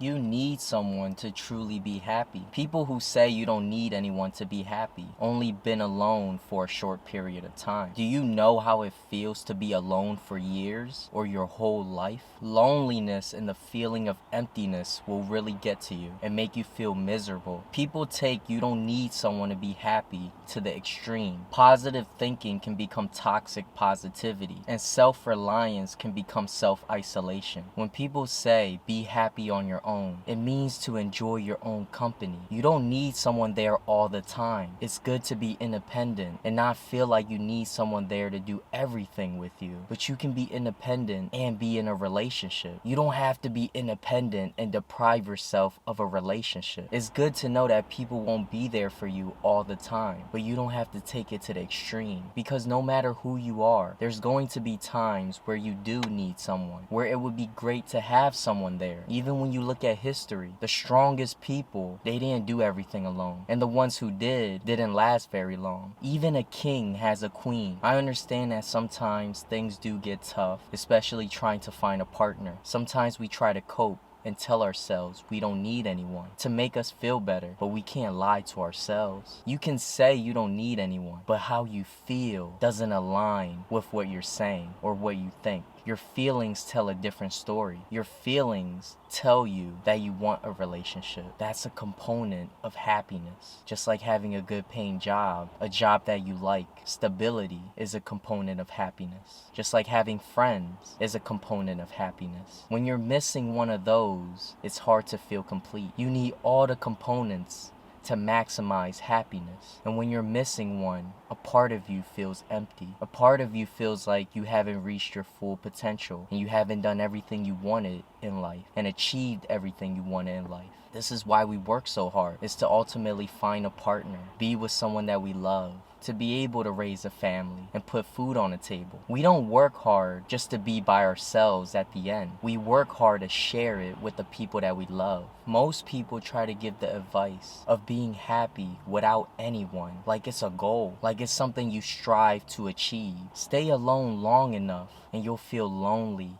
You need someone to truly be happy. People who say you don't need anyone to be happy only been alone for a short period of time. Do you know how it feels to be alone for years or your whole life? Loneliness and the feeling of emptiness will really get to you and make you feel miserable. People take "you don't need someone to be happy" to the extreme. Positive thinking can become toxic positivity, and self-reliance can become self-isolation. When people say be happy on your own, it means to enjoy your own company. You don't need someone there all the time. It's good to be independent and not feel like you need someone there to do everything with you. But you can be independent and be in a relationship. You don't have to be independent and deprive yourself of a relationship. It's good to know that people won't be there for you all the time, but you don't have to take it to the extreme, because no matter who you are, there's going to be times where you do need someone, where it would be great to have someone there. Even when you look at history, the strongest people, they didn't do everything alone, and the ones who didn't last very long. Even a king has a queen. I understand that sometimes things do get tough, especially trying to find a partner. Sometimes we try to cope and tell ourselves we don't need anyone to make us feel better, but we can't lie to ourselves. You can say you don't need anyone, but how you feel doesn't align with what you're saying or what you think. Your feelings tell a different story. Your feelings tell you that you want a relationship. That's a component of happiness. Just like having a good paying job, a job that you like, stability is a component of happiness. Just like having friends is a component of happiness. When you're missing one of those, it's hard to feel complete. You need all the components to maximize happiness. And when you're missing one, a part of you feels empty. A part of you feels like you haven't reached your full potential and you haven't done everything you wanted in life and achieved everything you wanted in life. This is why we work so hard, is to ultimately find a partner, be with someone that we love, to be able to raise a family and put food on the table. We don't work hard just to be by ourselves at the end. We work hard to share it with the people that we love. Most people try to give the advice of being happy without anyone, like it's a goal, like it's something you strive to achieve. Stay alone long enough and you'll feel lonely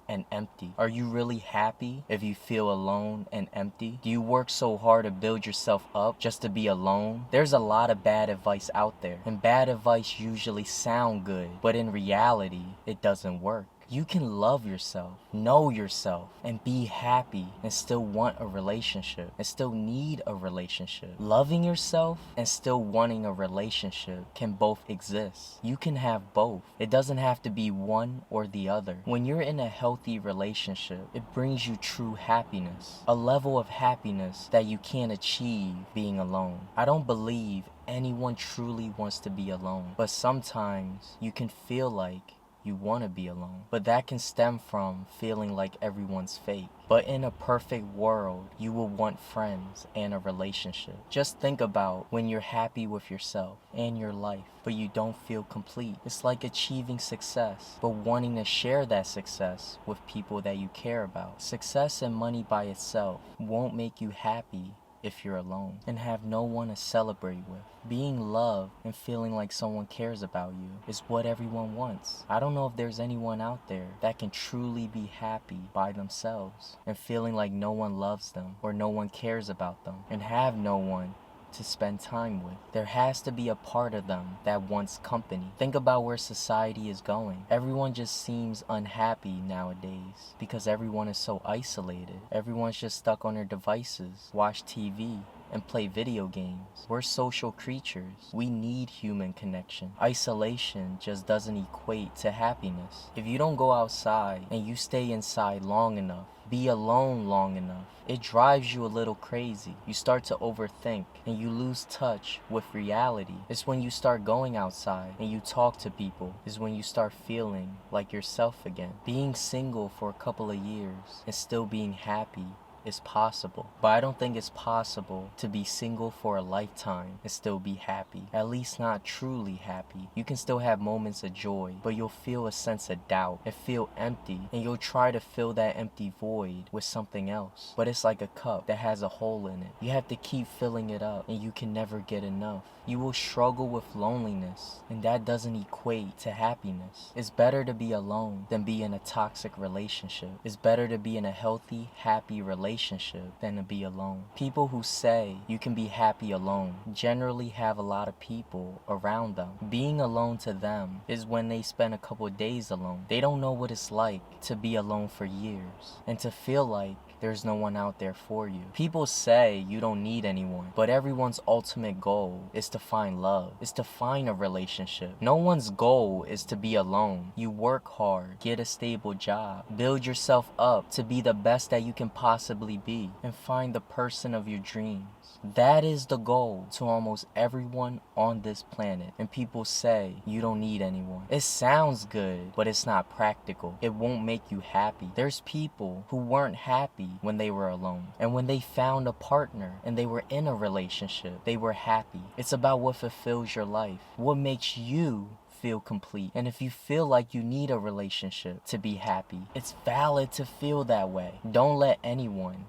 and empty. Are you really happy if you feel alone and empty? Do you work so hard to build yourself up just to be alone? There's a lot of bad advice out there, and bad advice usually sound good, but in reality, it doesn't work. You can love yourself, know yourself, and be happy and still want a relationship and still need a relationship. Loving yourself and still wanting a relationship can both exist. You can have both. It doesn't have to be one or the other. When you're in a healthy relationship, it brings you true happiness, a level of happiness that you can't achieve being alone. I don't believe anyone truly wants to be alone, but sometimes you can feel like you want to be alone. But that can stem from feeling like everyone's fake. But in a perfect world, you will want friends and a relationship. Just think about when you're happy with yourself and your life, but you don't feel complete. It's like achieving success, but wanting to share that success with people that you care about. Success and money by itself won't make you happy if you're alone and have no one to celebrate with. Being loved and feeling like someone cares about you is what everyone wants. I don't know if there's anyone out there that can truly be happy by themselves and feeling like no one loves them or no one cares about them and have no one to spend time with. There has to be a part of them that wants company. Think about where society is going. Everyone just seems unhappy nowadays because everyone is so isolated. Everyone's just stuck on their devices, watch TV, and play video games. We're social creatures. We need human connection. Isolation just doesn't equate to happiness. If you don't go outside and you stay inside long enough, be alone long enough, it drives you a little crazy. You start to overthink and you lose touch with reality. It's when you start going outside and you talk to people is when you start feeling like yourself again. Being single for a couple of years and still being happy is possible, but I don't think it's possible to be single for a lifetime and still be happy. At least not truly happy. You can still have moments of joy, but you'll feel a sense of doubt and feel empty, and you'll try to fill that empty void with something else. But it's like a cup that has a hole in it. You have to keep filling it up, and you can never get enough. You will struggle with loneliness, and that doesn't equate to happiness. It's better to be alone than be in a toxic relationship. It's better to be in a healthy, happy relationship relationship than to be alone. People who say you can be happy alone generally have a lot of people around them. Being alone to them is when they spend a couple days alone. They don't know what it's like to be alone for years and to feel like there's no one out there for you. People say you don't need anyone, but everyone's ultimate goal is to find love, is to find a relationship. No one's goal is to be alone. You work hard, get a stable job, build yourself up to be the best that you can possibly be, and find the person of your dreams. That is the goal to almost everyone on this planet. And people say you don't need anyone. It sounds good, but it's not practical. It won't make you happy. There's people who weren't happy when they were alone. And when they found a partner and they were in a relationship, they were happy. It's about what fulfills your life, what makes you feel complete. And if you feel like you need a relationship to be happy, it's valid to feel that way. Don't let anyone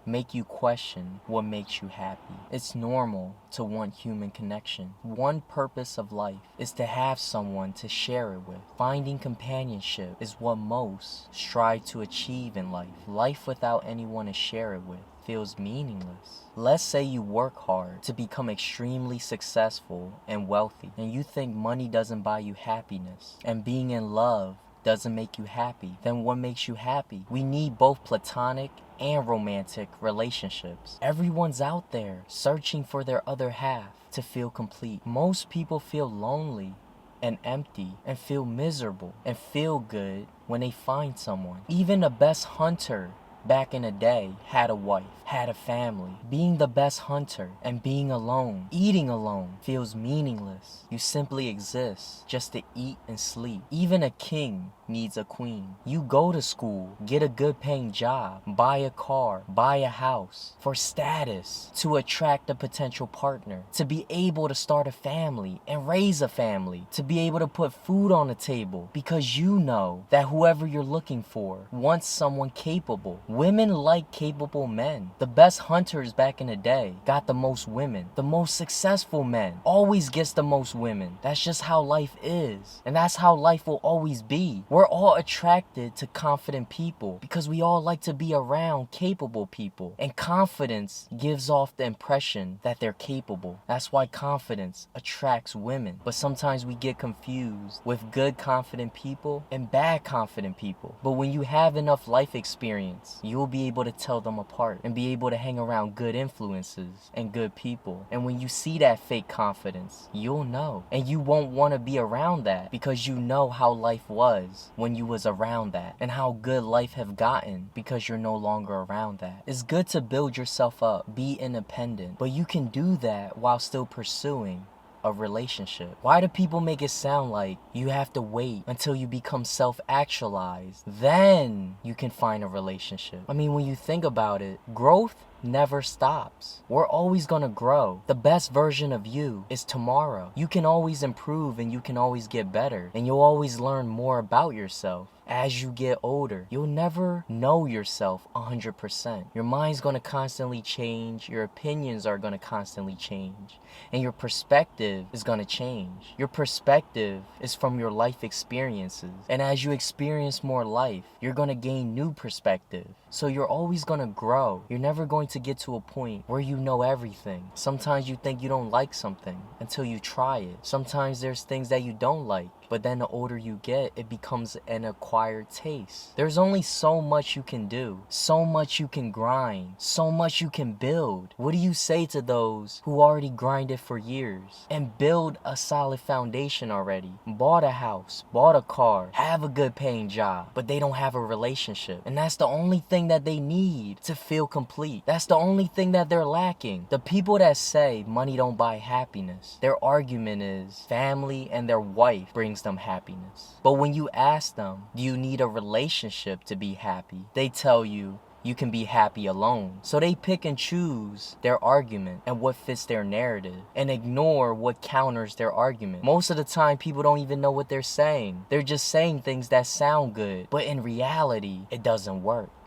make you question what makes you happy. It's normal to want human connection. One purpose of life is to have someone to share it with. Finding companionship is what most strive to achieve in life. Life without anyone to share it with feels meaningless. Let's say you work hard to become extremely successful and wealthy, and you think money doesn't buy you happiness, and being in love doesn't make you happy. Then what makes you happy? We need both platonic and romantic relationships. Everyone's out there searching for their other half to feel complete. Most people feel lonely and empty and feel miserable and feel good when they find someone. Even the best hunter back in the day had a wife, had a family. Being the best hunter and being alone, eating alone, feels meaningless. You simply exist just to eat and sleep. Even a king needs a queen. You go to school, get a good paying job, buy a car, buy a house for status, to attract a potential partner, to be able to start a family and raise a family, to be able to put food on the table, because you know that whoever you're looking for wants someone capable. Women like capable men. The best hunters back in the day got the most women. The most successful men always gets the most women. That's just how life is. And that's how life will always be. We're all attracted to confident people because we all like to be around capable people. And confidence gives off the impression that they're capable. That's why confidence attracts women. But sometimes we get confused with good confident people and bad confident people. But when you have enough life experience, you'll be able to tell them apart and be able to hang around good influences and good people. And when you see that fake confidence, you'll know. And you won't want to be around that because you know how life was when you was around that and how good life have gotten because you're no longer around that. It's good to build yourself up, be independent, but you can do that while still pursuing a relationship. Why do people make it sound like you have to wait until you become self-actualized, then you can find a relationship? I mean, when you think about it, growth never stops. We're always gonna grow. The best version of you is tomorrow. You can always improve and you can always get better, and you'll always learn more about yourself. As you get older, you'll never know yourself 100%. Your mind's gonna constantly change, your opinions are gonna constantly change, and your perspective is gonna change. Your perspective is from your life experiences, and as you experience more life, you're gonna gain new perspective. So you're always gonna grow. You're never going to get to a point where you know everything. Sometimes you think you don't like something until you try it. Sometimes there's things that you don't like, but then the older you get, it becomes an acquired taste. There's only so much you can do, so much you can grind, so much you can build. What do you say to those who already grinded for years and build a solid foundation already? Bought a house, bought a car, have a good paying job, but they don't have a relationship. And that's the only thing that they need to feel complete. That's the only thing that they're lacking. The people that say money don't buy happiness, their argument is family and their wife brings them happiness. But when you ask them, do you need a relationship to be happy? They tell you, you can be happy alone. So they pick and choose their argument and what fits their narrative and ignore what counters their argument. Most of the time, people don't even know what they're saying. They're just saying things that sound good, but in reality, it doesn't work.